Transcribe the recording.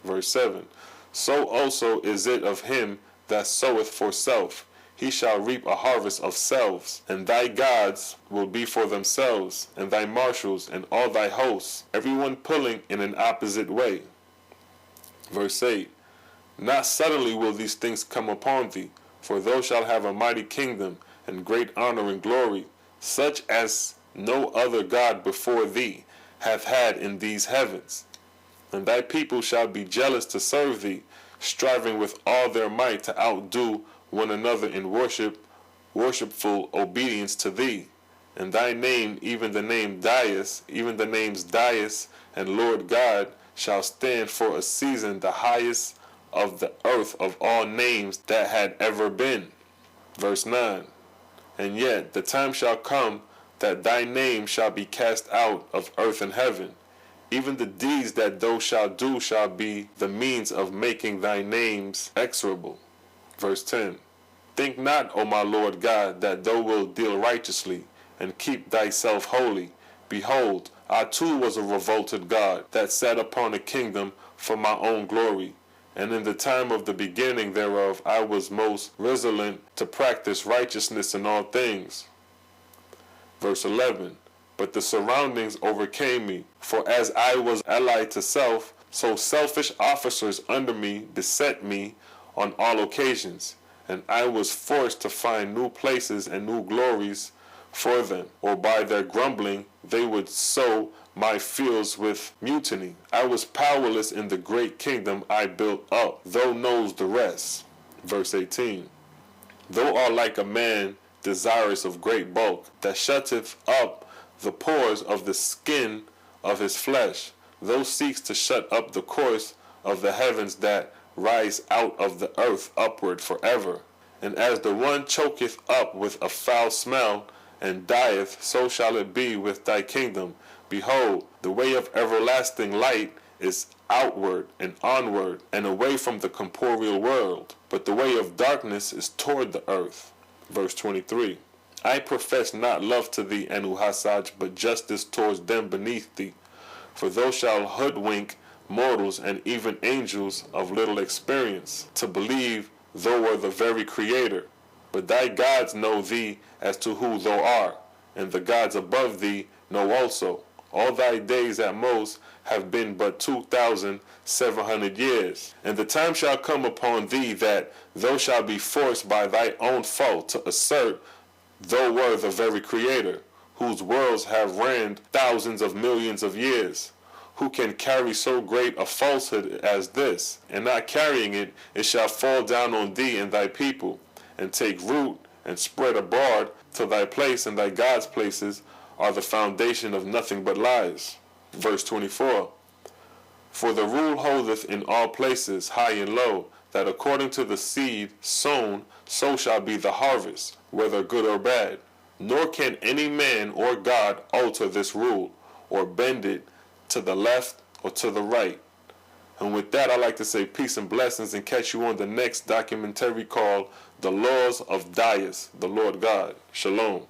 Verse 7. So also is it of him that soweth for self. He shall reap a harvest of selves, and thy gods will be for themselves, and thy marshals and all thy hosts, everyone pulling in an opposite way. Verse 8. Not suddenly will these things come upon thee, for thou shalt have a mighty kingdom, and great honor and glory, such as no other God before thee hath had in these heavens. And thy people shall be jealous to serve thee, striving with all their might to outdo one another in worshipful obedience to thee. And thy name, even the name DYUS, even the names DYUS and Lord God, shall stand for a season the highest of the earth of all names that had ever been. Verse 9. And yet the time shall come that thy name shall be cast out of earth and heaven. Even the deeds that thou shalt do shall be the means of making thy names execrable. Verse 10. Think not, O my Lord God, that thou wilt deal righteously, and keep thyself holy. Behold, I too was a revolted God, that sat upon a kingdom for my own glory. And in the time of the beginning thereof I was most resolute to practice righteousness in all things. Verse 11. But the surroundings overcame me, for as I was allied to self, so selfish officers under me beset me on all occasions, and I was forced to find new places and new glories for them, or by their grumbling they would sow my fields with mutiny. I was powerless in the great kingdom I built up, thou knows the rest. Verse 18. Thou art like a man desirous of great bulk, that shutteth up the pores of the skin of his flesh. Thou seeks to shut up the course of the heavens that rise out of the earth upward forever. And as the one choketh up with a foul smell, and dieth, so shall it be with thy kingdom. Behold, the way of everlasting light is outward and onward, and away from the corporeal world, but the way of darkness is toward the earth. Verse 23. I profess not love to thee, ANUHASAJ, but justice towards them beneath thee. For thou shalt hoodwink mortals and even angels of little experience, to believe thou art the very Creator. But thy gods know thee as to who thou art, and the gods above thee know also. All thy days at most have been but 2,700 years. And the time shall come upon thee that thou shalt be forced by thy own fault to assert thou wert the very Creator, whose worlds have reigned thousands of millions of years. Who can carry so great a falsehood as this? And not carrying it, it shall fall down on thee and thy people, and take root and spread abroad till thy place and thy God's places are the foundation of nothing but lies. Verse 24. For the rule holdeth in all places, high and low, that according to the seed sown, so shall be the harvest, whether good or bad. Nor can any man or God alter this rule, or bend it to the left or to the right. And with that, I'd like to say peace and blessings, and catch you on the next documentary called The Laws of DYUS, the Lord God. Shalom.